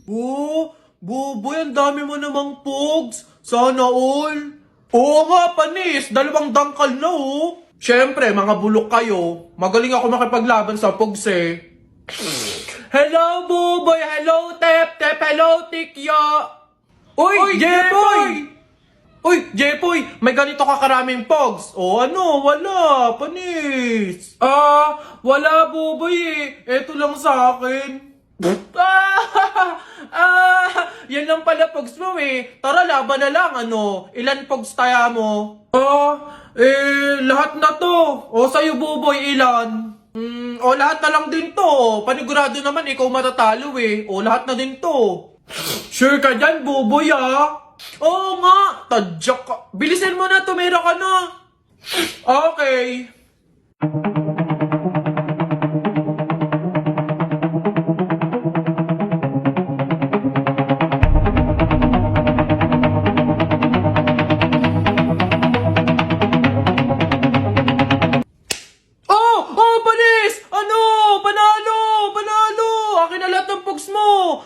Oh, Buboy, ang dami mo namang pogs. Sana all. Oo nga, panis. 2 dangkal na oh. Siyempre, mga bulok kayo. Magaling ako makipaglaban sa pogs eh. Hello, Buboy. Hello, Tep. Tep, hello, Tikya. Uy, Jepoy! Uy, Jepoy, may ganito ka karaming pogs. O ano, wala, panis. Wala, Buboy eh. Eto lang sa akin. Yan lang pala pogs mo eh. Tara, laban na lang, ano. Ilan pogs tayo mo? Lahat na to. O, sa'yo, Buboy, ilan? Lahat na lang din to. Panigurado naman, ikaw matatalo eh. O, lahat na din to. Sure ka dyan, Buboy ah. Oo nga, tadyak ka. Bilisan mo na, tumira ka na. Okay. Panis! Ano? Panalo! Akin na lahat ng pogs mo!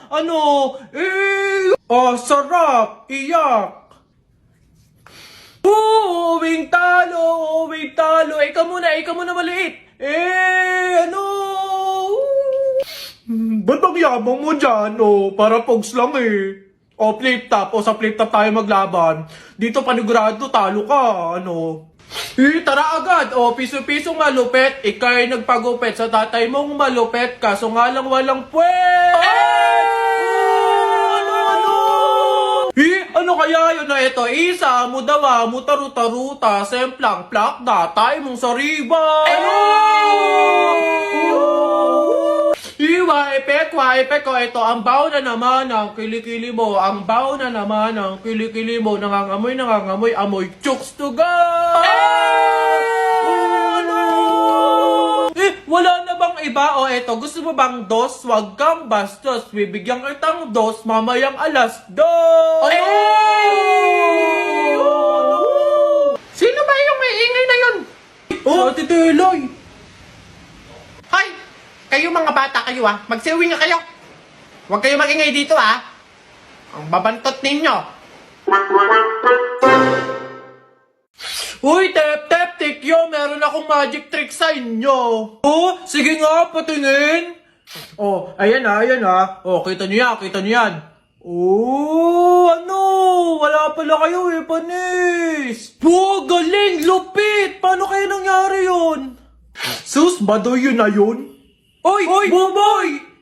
Sarap! Iyak! Uwing talo! Ikaw muna maliit! Ba't bang yabang mo dyan? Para pogs lang eh. Flip top. Sa flip top tayo maglaban. Dito panigurado, talo ka. Tara agad! Piso-pisong malupet. Ika'y nagpagupet sa tatay mong malupet. Kaso nga lang walang puwet! Ano kaya yun na ito? Isa, mudawa, mutaruta-ruta, semplang, plak na, tayo mong sariba! Waipek ko, ito, ang baw na naman ng kilikili mo, nangangamoy, amoy, chooks to go! Wala na bang iba? Eto, gusto mo bang dos? Wag kang bastos. Bibigyan kitang dos, mamayang 2:00. Sino ba yung may ingay na yun? Tito Eloy. Hoy! Kayo mga bata kayo magsiuwi nga kayo. Huwag kayo magingay dito Ang babantot ninyo. Uy, Tep, Tikyo, meron akong magic trick sa inyo. Sige nga, patingin. Ayan kita niyo yan. Wala pala kayo panis. Galing, lupit. Paano kayo nangyari yun? Sus, badoy yun na yun. Oy, Buboy!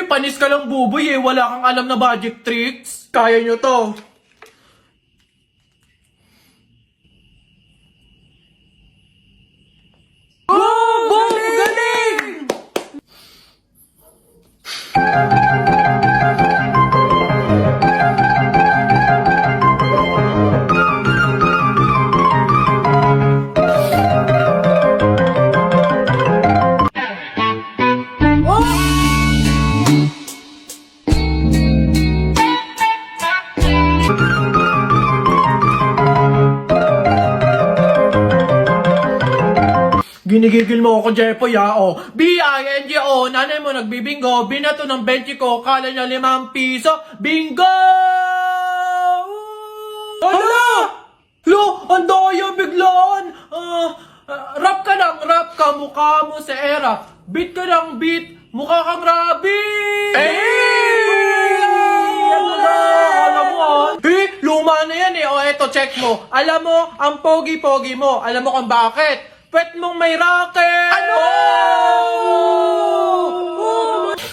Panis ka lang, Buboy wala kang alam na magic tricks. Kaya nyo to. Galing! Ginigigil mo ako, Jepoy, B-I-N-G-O, nanay mo nagbibingo, binato ng 20 ko, kala niya 5 piso, bingo! Ang daya biglaan! Rap ka, mukha mo sa era, beat ka ng beat, mukha kang rabbit! Alam mo luma na yan eto, check mo, alam mo, ang pogi-pogi mo, alam mo kung bakit? Pwet mong may racket!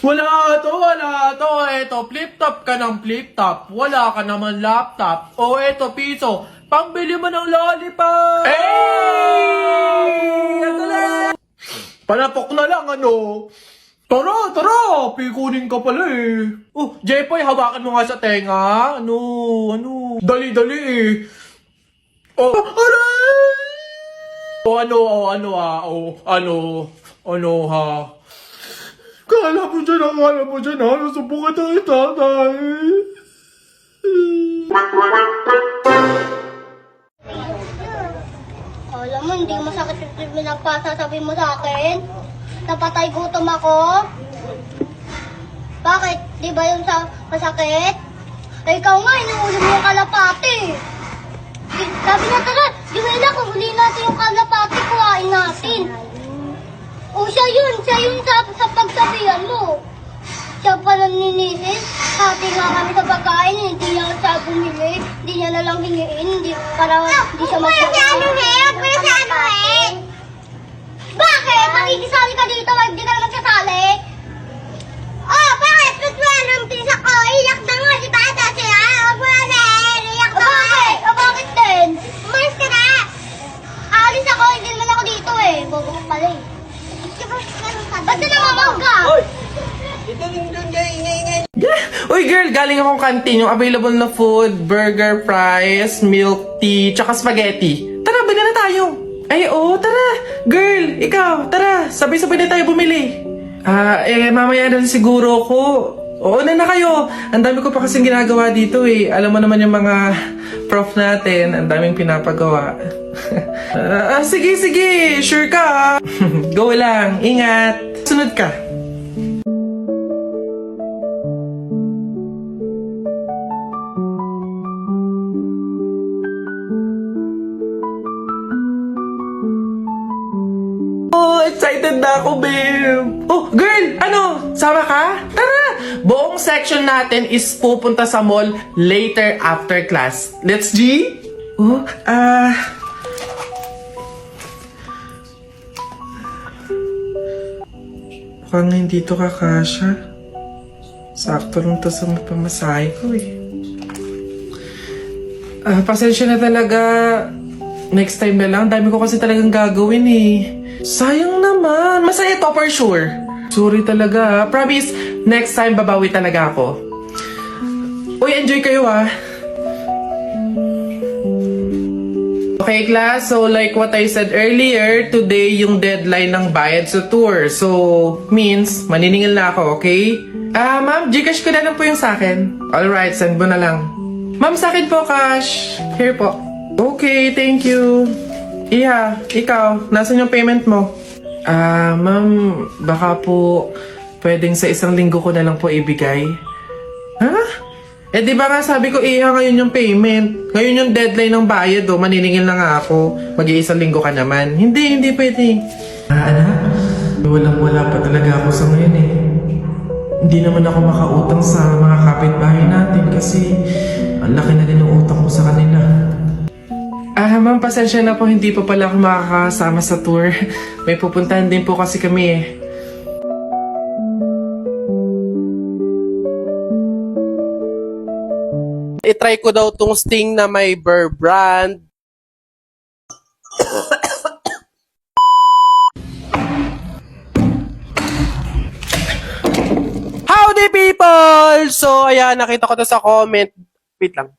Wala to. Eto, flip top ka ng flip top. Wala ka naman laptop. Eto, piso. Pangbili mo ng lollipop! Panapok na lang, Tara, pikunin ka pala Jepoy, hawakan mo nga sa tenga. Dali Aray! Kala mo dyan, nasubukan tayo, tatay. Alam mo, hindi masakit yung pinagpasasabi mo sa akin. Napatay gutom ako. Bakit? Di ba yung sa masakit? Ay, ikaw nga, inuulam mo yung kalapati. Sabi na tara, Joella, kung huli natin yung kalapati, kuhain natin. O siya yun sa pagsabihan mo. Siya pala ninihin, hati nga kami sa pagkain, hindi niya siya bumili, hindi niya na lang hingiin, para hindi siya magpapalala. Kuya si Anuhin! Bakit? Makikisali ka dito, hindi ka naman sasali? Oh, bakit? Ba't wala nang pisa ko? Iyak na nga, di ba? Dati huwag mo na iyak na. Bakit? Bakit din? Umalis ka na! Aalis ako, hindi naman ako dito eh. Bobo ka pala eh. Ba't na namamag ka? Uy girl, galing akong canteen. Yung available na food, burger, fries, milk tea, tsaka spaghetti. Tara, bili na tayo. Ay, oo, tara. Girl, ikaw, tara. Sabay-sabay na tayo bumili. Mamaya na siguro ako. Oo na kayo. Ang dami ko pa kasing ginagawa dito eh. Alam mo naman yung mga prof natin. Ang daming pinapagawa. Sige. Sure ka. Go lang. Ingat. Sunod ka. Excited na ako, babe. Oh, girl, ano? Sama ka? Tara! Buong section natin is pupunta sa mall later after class. Let's G? Oh, mukhang hindi to kakasya. Sakto lang to sa pamasahe ko eh. Pasensya na talaga. Next time na lang. Dami ko kasi talagang gagawin eh. Sayang naman. Masaya to for sure. Sorry talaga. Promise, next time babawi talaga ako. Uy, enjoy kayo ah. Okay class, so like what I said earlier, today yung deadline ng bayad sa tour. So, means, maniningil na ako, okay? Ma'am, Gcash ko na lang po yung sa akin. Alright, send mo na lang. Ma'am, sa akin po, cash. Here po. Okay, thank you. Iha, ikaw, nasan yung payment mo? Ma'am, baka po pwedeng sa isang linggo ko na lang po ibigay. Ha? Eh di ba nga sabi ko, Iha, ngayon yung payment. Ngayon yung deadline ng bayad, maniningil na nga ako. Mag-iisang linggo ka naman. Hindi pwede. Anak, walang-wala pa talaga ako sa ngayon eh. Hindi naman ako makautang sa mga kapitbahay natin kasi ang laki na din ng utang ko sa kanila. Ma'am, pasensya na po, hindi po pala ako makakasama sa tour. May pupuntahan din po kasi kami eh. I-try ko daw tong Sting na may Burr brand. Howdy people! So, ayan, nakita ko to sa comment. Wait lang.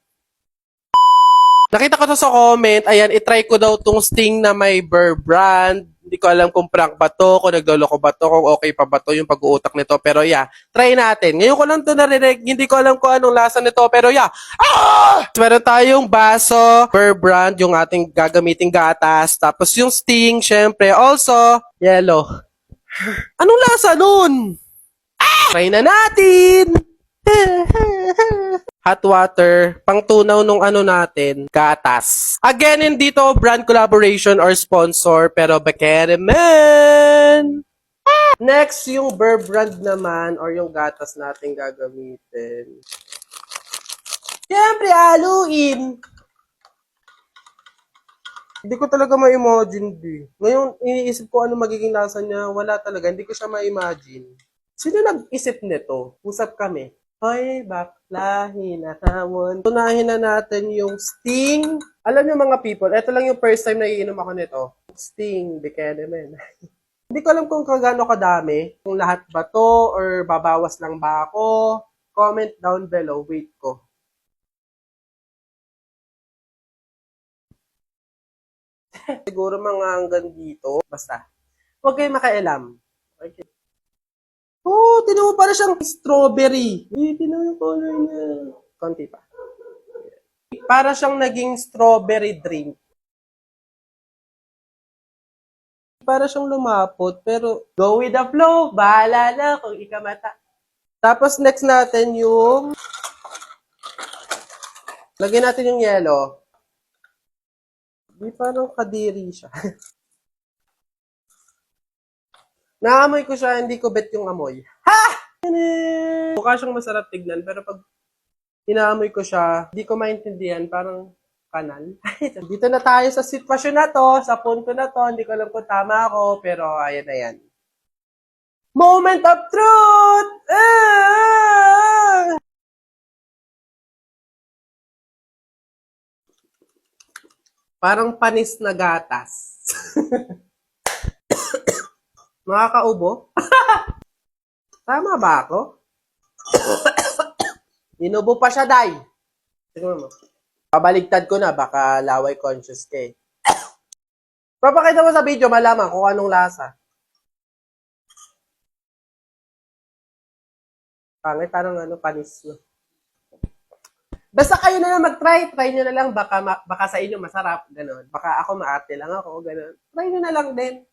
Nakita ko to sa comment, ayan, itry ko daw tong Sting na may Burr brand. Hindi ko alam kung prank ba to, kung nagloloko ba to, kung okay pa ba to yung pag-uutak nito. Pero yeah, try natin. Ngayon ko lang to narinig, hindi ko alam kung anong lasa nito. Pero yeah, meron tayong baso, Burr brand, yung ating gagamiting gatas. Tapos yung Sting, syempre, also, yellow. Anong lasa nun? Try na natin! Hot water, pangtunaw nung ano natin, gatas. Again, hindi to brand collaboration or sponsor, pero bakere man! Next, yung Burr brand naman, or yung gatas natin gagamitin. Siyempre, haluin! Hindi ko talaga ma-imagine, di. Ngayon, iniisip ko ano magiging lasa niya, wala talaga, hindi ko siya ma-imagine. Sino nag-isip nito? Usap kami. Hoy, bakla, hinahawon. Tunahin na natin yung Sting. Alam niyo mga people, ito lang yung first time na iinom ako nito. Sting, Bekenemen. Hindi ko alam kung kagano kadami. Kung lahat ba to or babawas lang ba ako. Comment down below. Wait ko. Siguro mga hanggang dito. Basta. Huwag kayong makailam. Okay. Oh, tinan mo para siyang strawberry. Tinan mo yung color niya. Konti pa. Para siyang naging strawberry drink. Para siyang lumapot, pero go with the flow. Bahala na kung ikamata. Tapos next natin yung lagyan natin yung yellow. Di parang kadiri siya. Naamoy ko siya, hindi ko bet yung amoy. Ha! Mukha siyang masarap tignan, pero pag inaamoy ko siya, hindi ko maintindihan, parang kanal. Dito na tayo sa sitwasyon na to, sa punto na to, hindi ko alam kung tama ako, pero ayan na yan. Moment of truth! Parang panis na gatas. Nakakaubo? Tama ba ako? Inubo pa siya, Day. Tingnan mo. Pabaligtad ko na, baka laway conscious ka eh. Papakita mo sa video, malaman kung anong lasa. Pangit, parang panis no. Basta kayo na lang mag-try. Try nyo na lang. Baka sa inyo masarap. Ganon. Baka ako maarte lang ako. Ganon. Try nyo na lang din.